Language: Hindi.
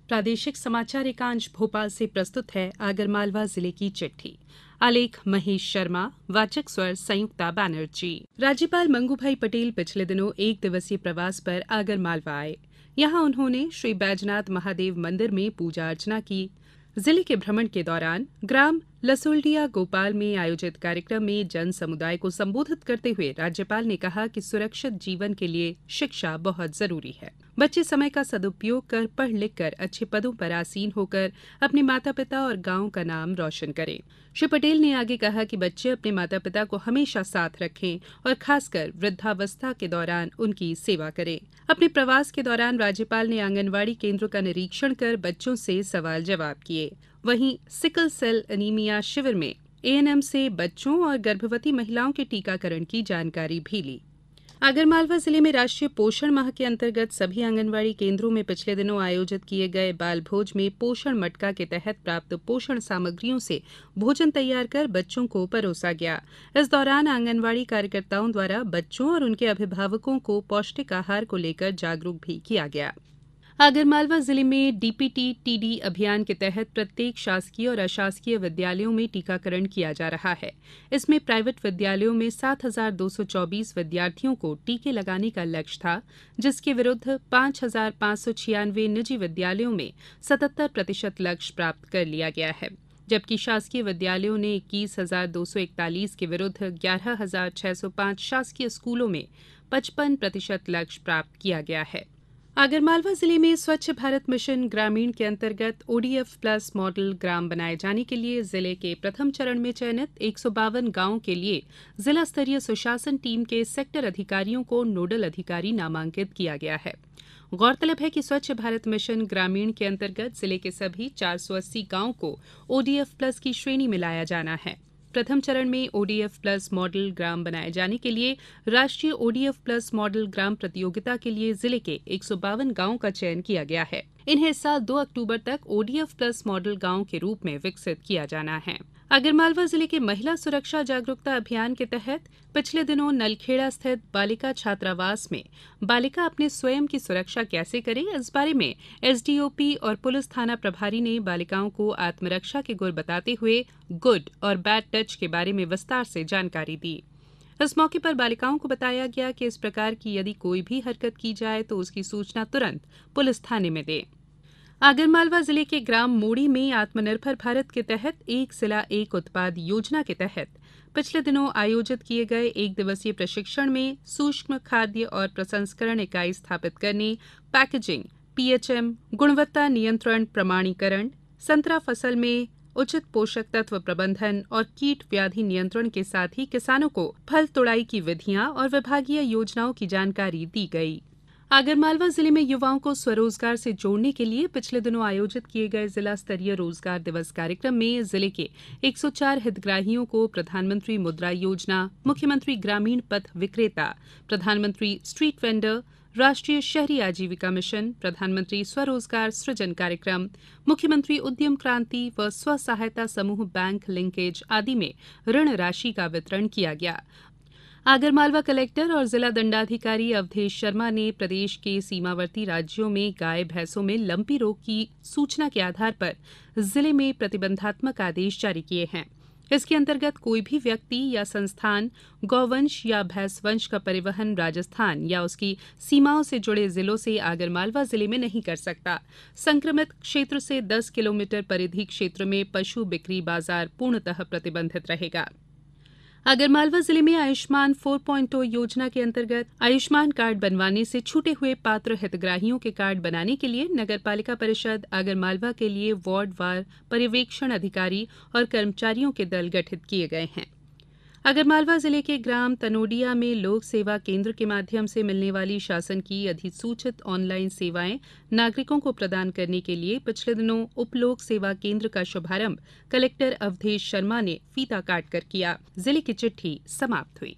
प्रादेशिक समाचार एकांश भोपाल से प्रस्तुत है आगरमालवा जिले की चिट्ठी। आलेख महेश शर्मा, वाचक स्वर संयुक्ता बैनर्जी। राज्यपाल मंगूभाई पटेल पिछले दिनों एक दिवसीय प्रवास पर आगरमालवा आए। यहां उन्होंने श्री बैजनाथ महादेव मंदिर में पूजा अर्चना की। जिले के भ्रमण के दौरान ग्राम लसुल्डिया गोपाल में आयोजित कार्यक्रम में जन समुदाय को संबोधित करते हुए राज्यपाल ने कहा कि सुरक्षित जीवन के लिए शिक्षा बहुत जरूरी है। बच्चे समय का सदुपयोग कर पढ़ लिख कर अच्छे पदों पर आसीन होकर अपने माता पिता और गांव का नाम रोशन करें। श्री पटेल ने आगे कहा कि बच्चे अपने माता पिता को हमेशा साथ रखें और खासकर वृद्धावस्था के दौरान उनकी सेवा करें। अपने प्रवास के दौरान राज्यपाल ने आंगनवाड़ी केंद्र का निरीक्षण कर बच्चों से सवाल जवाब किए। वहीं सिकल सेल एनीमिया शिविर में एएनएम से बच्चों और गर्भवती महिलाओं के टीकाकरण की जानकारी भी ली। आगरमालवा जिले में राष्ट्रीय पोषण माह के अंतर्गत सभी आंगनवाड़ी केंद्रों में पिछले दिनों आयोजित किए गए बाल भोज में पोषण मटका के तहत प्राप्त पोषण सामग्रियों से भोजन तैयार कर बच्चों को परोसा गया। इस दौरान आंगनवाड़ी कार्यकर्ताओं द्वारा बच्चों और उनके अभिभावकों को पौष्टिक आहार को लेकर जागरूक भी किया गया। आगरमालवा जिले में डीपीटी-टीडी अभियान के तहत प्रत्येक शासकीय और अशासकीय विद्यालयों में टीकाकरण किया जा रहा है। इसमें प्राइवेट विद्यालयों में 7,224 विद्यार्थियों को टीके लगाने का लक्ष्य था, जिसके विरुद्ध 5,596 निजी विद्यालयों में 77% लक्ष्य प्राप्त कर लिया गया है, जबकि शासकीय विद्यालयों ने 21,241 के विरुद्ध 11,605 शासकीय स्कूलों में 55% लक्ष्य प्राप्त किया गया है। आगरमालवा जिले में स्वच्छ भारत मिशन ग्रामीण के अंतर्गत ओडीएफ प्लस मॉडल ग्राम बनाए जाने के लिए जिले के प्रथम चरण में चयनित 152 गांवों के लिए जिला स्तरीय सुशासन टीम के सेक्टर अधिकारियों को नोडल अधिकारी नामांकित किया गया है। गौरतलब है कि स्वच्छ भारत मिशन ग्रामीण के अंतर्गत जिले के सभी 480 गांवों को ओडीएफ प्लस की श्रेणी में लाया जाना है। प्रथम चरण में ओडीएफ प्लस मॉडल ग्राम बनाए जाने के लिए राष्ट्रीय ओडीएफ प्लस मॉडल ग्राम प्रतियोगिता के लिए जिले के 152 गांवों का चयन किया गया है। इन्हें इस साल 2 अक्टूबर तक ओडीएफ प्लस मॉडल गांव के रूप में विकसित किया जाना है। आगरमालवा जिले के महिला सुरक्षा जागरूकता अभियान के तहत पिछले दिनों नलखेड़ा स्थित बालिका छात्रावास में बालिका अपने स्वयं की सुरक्षा कैसे करे, इस बारे में एसडीओपी और पुलिस थाना प्रभारी ने बालिकाओं को आत्मरक्षा के गुर बताते हुए गुड और बैड टच के बारे में विस्तार से जानकारी दी। इस मौके पर बालिकाओं को बताया गया कि इस प्रकार की यदि कोई भी हरकत की जाए तो उसकी सूचना तुरंत पुलिस थाने में दें। आगरमालवा जिले के ग्राम मोड़ी में आत्मनिर्भर भारत के तहत एक जिला एक उत्पाद योजना के तहत पिछले दिनों आयोजित किए गए एक दिवसीय प्रशिक्षण में सूक्ष्म खाद्य और प्रसंस्करण इकाई स्थापित करने, पैकेजिंग, पीएचएम, गुणवत्ता नियंत्रण प्रमाणीकरण, संतरा फसल में उचित पोषक तत्व प्रबंधन और कीट व्याधि नियंत्रण के साथ ही किसानों को फल तुड़ाई की विधियां और विभागीय योजनाओं की जानकारी दी गई। आगरमालवा जिले में युवाओं को स्वरोजगार से जोड़ने के लिए पिछले दिनों आयोजित किए गए जिला स्तरीय रोजगार दिवस कार्यक्रम में जिले के 104 हितग्राहियों को प्रधानमंत्री मुद्रा योजना, मुख्यमंत्री ग्रामीण पथ विक्रेता, प्रधानमंत्री स्ट्रीट वेंडर, राष्ट्रीय शहरी आजीविका मिशन, प्रधानमंत्री स्वरोजगार सृजन कार्यक्रम, मुख्यमंत्री उद्यम क्रांति व स्व सहायता समूह बैंक लिंकेज आदि में ऋण राशि का वितरण किया गया। आगरमालवा कलेक्टर और जिला दंडाधिकारी अवधेश शर्मा ने प्रदेश के सीमावर्ती राज्यों में गाय भैंसों में लंपी रोग की सूचना के आधार पर जिले में प्रतिबंधात्मक आदेश जारी किए हैं। इसके अंतर्गत कोई भी व्यक्ति या संस्थान गौवंश या भैंसवंश का परिवहन राजस्थान या उसकी सीमाओं से जुड़े जिलों से आगरमालवा जिले में नहीं कर सकता। संक्रमित क्षेत्र से 10 किलोमीटर परिधि क्षेत्र में पशु बिक्री बाजार पूर्णतः प्रतिबंधित रहेगा। आगरमालवा जिले में आयुष्मान 4.0 योजना के अंतर्गत आयुष्मान कार्ड बनवाने से छूटे हुए पात्र हितग्राहियों के कार्ड बनाने के लिए नगरपालिका परिषद आगरमालवा के लिए वार्ड वार पर्यवेक्षण अधिकारी और कर्मचारियों के दल गठित किए गए हैं। आगरमालवा जिले के ग्राम तनोडिया में लोक सेवा केंद्र के माध्यम से मिलने वाली शासन की अधिसूचित ऑनलाइन सेवाएं नागरिकों को प्रदान करने के लिए पिछले दिनों उप लोक सेवा केंद्र का शुभारंभ कलेक्टर अवधेश शर्मा ने फीता काटकर किया। जिले की चिट्ठी समाप्त हुई।